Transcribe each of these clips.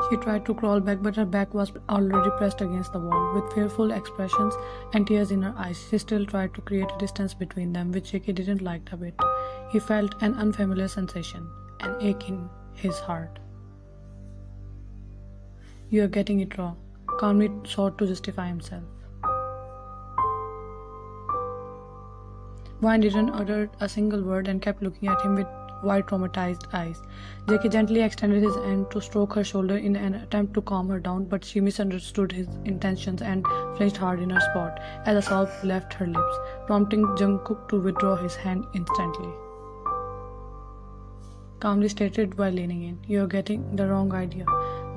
She tried to crawl back, but her back was already pressed against the wall. With fearful expressions and tears in her eyes, she still tried to create a distance between them, which Jackie didn't like a bit. He felt an unfamiliar sensation, an ache in his heart. "You are getting it wrong," calmly sought to justify himself. Vine didn't utter a single word and kept looking at him with wide traumatized eyes. Jackie gently extended his hand to stroke her shoulder in an attempt to calm her down, but she misunderstood his intentions and flinched hard in her spot as a sob left her lips, prompting Jungkook to withdraw his hand instantly. Calmly stated while leaning in, "You are getting the wrong idea."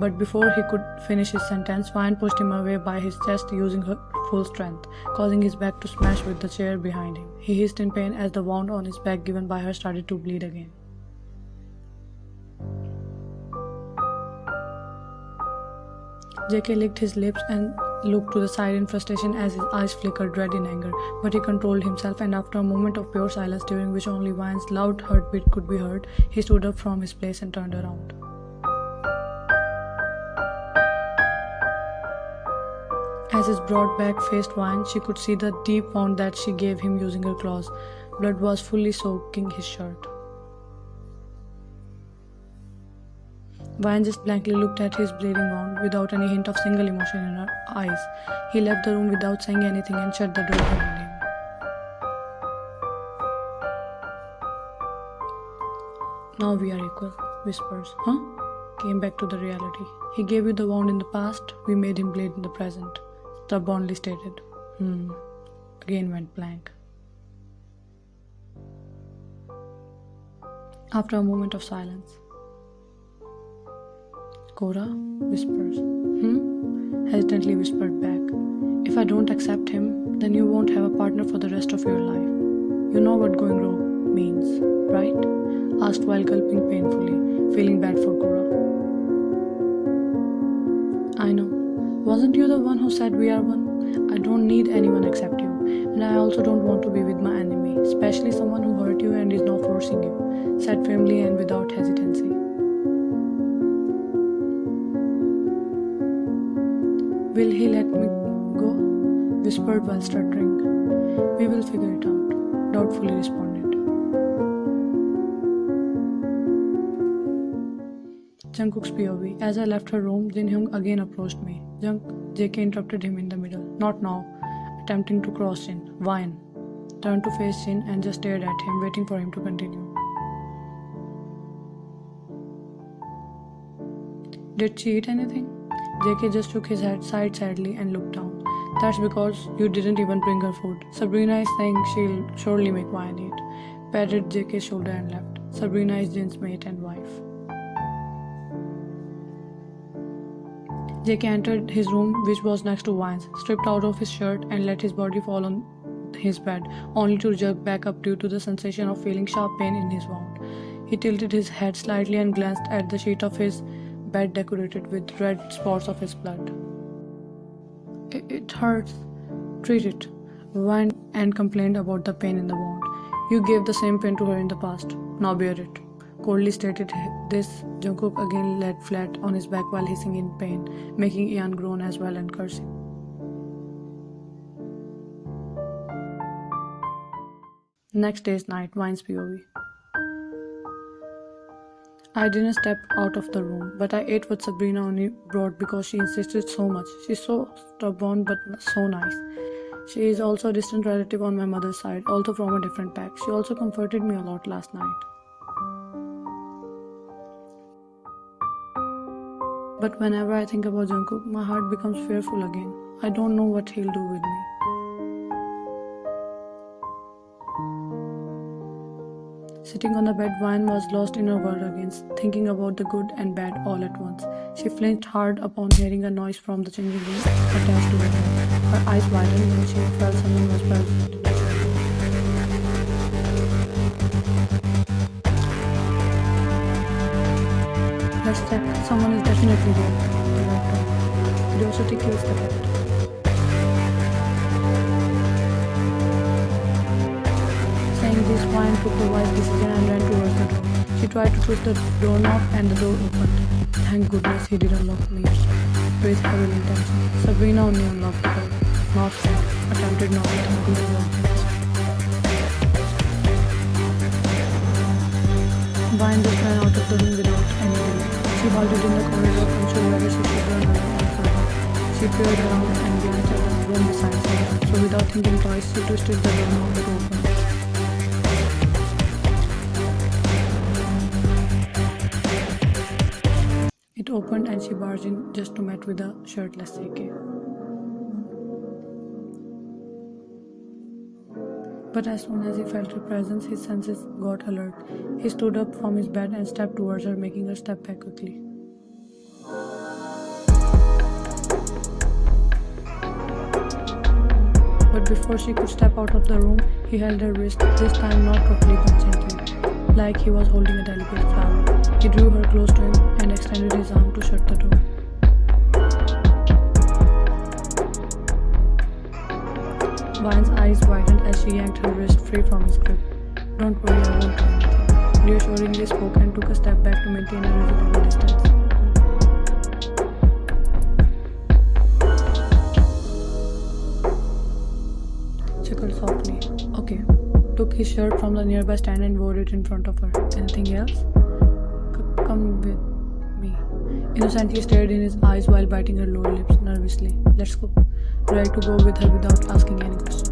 But before he could finish his sentence, Vine pushed him away by his chest using her full strength, causing his back to smash with the chair behind him. He hissed in pain as the wound on his back given by her started to bleed again. JK licked his lips and looked to the side in frustration as his eyes flickered red in anger, but he controlled himself, and after a moment of pure silence during which only Vine's loud heartbeat could be heard, he stood up from his place and turned around. As his broad back faced Vine, she could see the deep wound that she gave him using her claws. Blood was fully soaking his shirt. Vine just blankly looked at his bleeding wound without any hint of single emotion in her eyes. He left the room without saying anything and shut the door behind him. "Now we are equal," whispers. "Huh?" Came back to the reality. "He gave you the wound in the past, we made him bleed in the present," stubbornly stated. Again went blank. After a moment of silence, "Cora," whispers. Hesitantly whispered back. "If I don't accept him, then you won't have a partner for the rest of your life. You know what going wrong means, right?" Asked while gulping painfully, feeling bad for Cora. "I know. Wasn't you the one who said we are one? I don't need anyone except you, and I also don't want to be with my enemy, especially someone who hurt you and is now forcing you," said firmly and without hesitancy. "Will he let me go?" whispered while stuttering. "We will figure it out," doubtfully responded. Jungkook's POV. As I left her room, Jin-hyung again approached me. JK interrupted him in the middle. "Not now," attempting to cross Jin. "Vine," turned to face Jin and just stared at him, waiting for him to continue. "Did she eat anything?" JK just shook his head sadly and looked down. "That's because you didn't even bring her food. Sabrina is saying she'll surely make Vine eat." Patted JK's shoulder and left. Sabrina is Jin's mate and wife. JK entered his room, which was next to Vine's, stripped out of his shirt and let his body fall on his bed, only to jerk back up due to the sensation of feeling sharp pain in his wound. He tilted his head slightly and glanced at the sheet of his bed decorated with red spots of his blood. It hurts. Treat it," whined and complained about the pain in the wound. "You gave the same pain to her in the past. Now bear it." Coldly stated this, Jungkook again lay flat on his back while hissing in pain, making Jeon groan as well and cursing. Next day's night, Vine's POV. "I didn't step out of the room, but I ate what Sabrina only brought because she insisted so much. She's so stubborn but so nice. She is also a distant relative on my mother's side, also from a different pack. She also comforted me a lot last night. But whenever I think about Jungkook, my heart becomes fearful again. I don't know what he'll do with me." Sitting on the bed, Vine was lost in her world again, thinking about the good and bad all at once. She flinched hard upon hearing a noise from the changing room attached to her bed. Her eyes widened when she felt someone was present. "Let's check. Someone is definitely there," the doctor. "Curiosity kills the cat." Saying this, Vine took the wise decision and ran towards the door. She tried to twist the doorknob and the door opened. Thank goodness he didn't lock Lear's with evil intention. Sabrina only unlocked the door. Not sad. Attempted not to think he was Vine just ran out of the room without any delay. She halted in the corridor, unsure whether she should run away or follow. She peered around and glanced at the room beside her. So without thinking twice, she twisted the doorknob to open. It opened and she barged in just to meet with a shirtless JK. But as soon as he felt her presence, his senses got alert. He stood up from his bed and stepped towards her, making her step back quickly. But before she could step out of the room, he held her wrist, this time not roughly but gently, like he was holding a delicate flower. He drew her close to him and extended his arm to shut the door. Vine's eyes widened as she yanked her wrist free from his grip. Don't worry, I won't do anything. Reassuringly spoke and took a step back to maintain a reasonable distance. Chuckled softly. Okay. Took his shirt from the nearby stand and wore it in front of her. Anything else? Come with me. Innocently stared in his eyes while biting her lower lips nervously. Let's go. Ready to go with her without asking any question.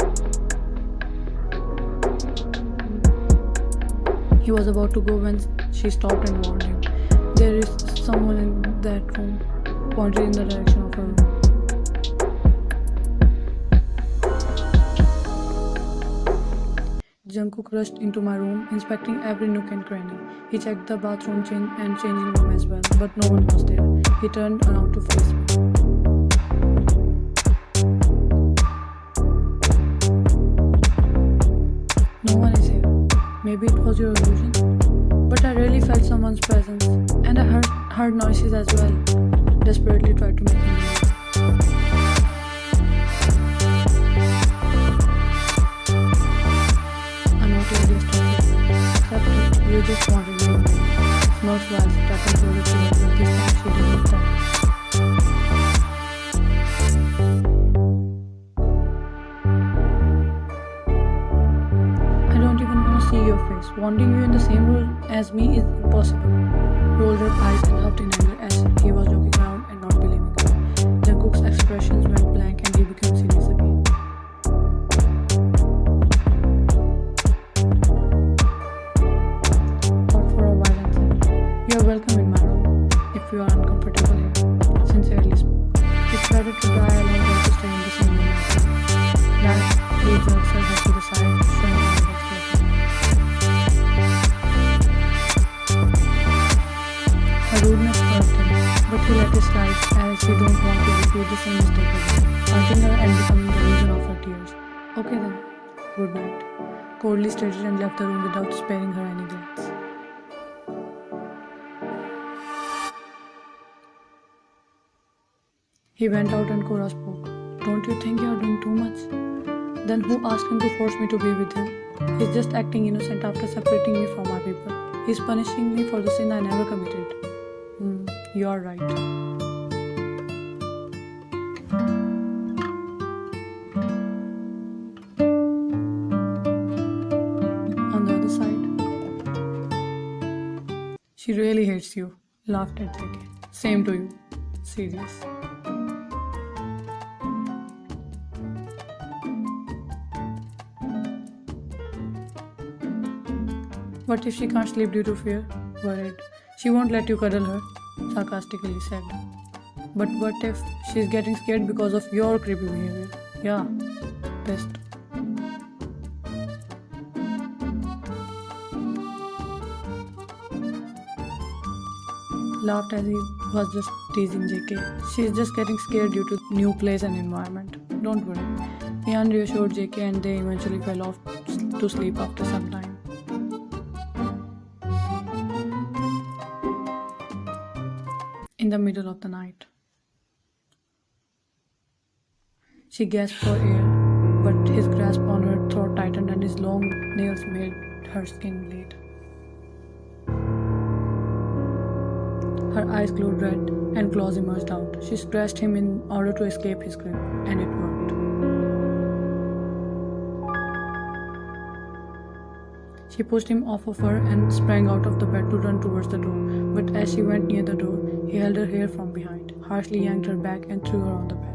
He was about to go when she stopped and warned him. There is someone in that room, pointed in the direction of her room. Jungkook rushed into my room, inspecting every nook and cranny. He checked the bathroom and changing room as well, but no one was there. He turned around to face me. No one is here. Maybe it was your illusion. But I really felt someone's presence, and I heard noises as well. Desperately tried to make him move. I'm not really a stupid, except that you just wanted me to move. Smirked while tapping closer to her, but this time she didn't tap. See your face. Wanting you in the same room as me is impossible. Rolled her eyes and laughed in anger as he was joking around and not believing her. Jungkook's expressions went blank and he became serious again. Thought for a while and said, "You are welcome in my room if you are uncomfortable here." Sincerely spoke. It's better to die alone than to stay in the same room as me. That he jerks her head to the side, showing her expression. Her rudeness hurt him, but he let it slide as he don't want to repeat the same mistake again, hurting her and becoming the reason of her tears. Okay then, good night. Coldly stated and left the room without sparing her any glance. He went out and Cora spoke. Don't you think you are doing too much? Then who asked him to force me to be with him? He's just acting innocent after separating me from my people. He's punishing me for the sin I never committed. You're right. On the other side, she really hates you, laughed at JK. Same to you. Serious. What if she can't sleep due to fear? Worried. She won't let you cuddle her, sarcastically said. But what if she's getting scared because of your creepy behavior? Yeah, best. Laughed as he was just teasing JK. She's just getting scared due to new place and environment. Don't worry. Jeon reassured JK and they eventually fell off to sleep after some time. In the middle of the night, she gasped for air, but his grasp on her throat tightened and his long nails made her skin bleed. Her eyes glowed red and claws emerged out. She scratched him in order to escape his grip, and it worked. She pushed him off of her and sprang out of the bed to run towards the door. But as she went near the door, he held her hair from behind, harshly yanked her back, and threw her on the bed.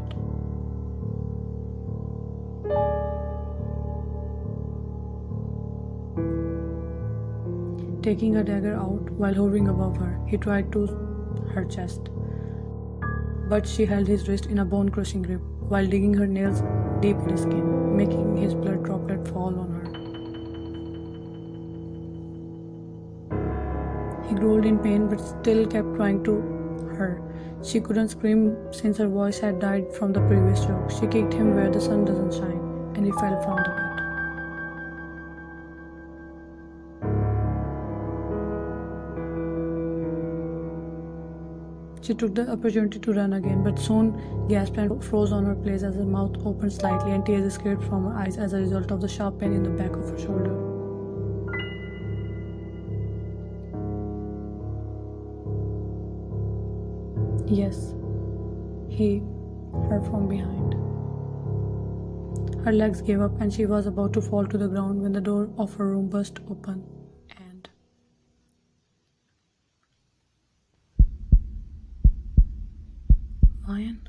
Taking a dagger out while hovering above her, he tried to her chest. But she held his wrist in a bone-crushing grip while digging her nails deep in his skin, making his blood droplet fall on her. He growled in pain but still kept trying to her. She couldn't scream since her voice had died from the previous choke. She kicked him where the sun doesn't shine, and he fell from the bed. She took the opportunity to run again, but soon gasped and froze on her place as her mouth opened slightly and tears escaped from her eyes as a result of the sharp pain in the back of her shoulder. Yes, he, her from behind. Her legs gave up and she was about to fall to the ground when the door of her room burst open and Lion?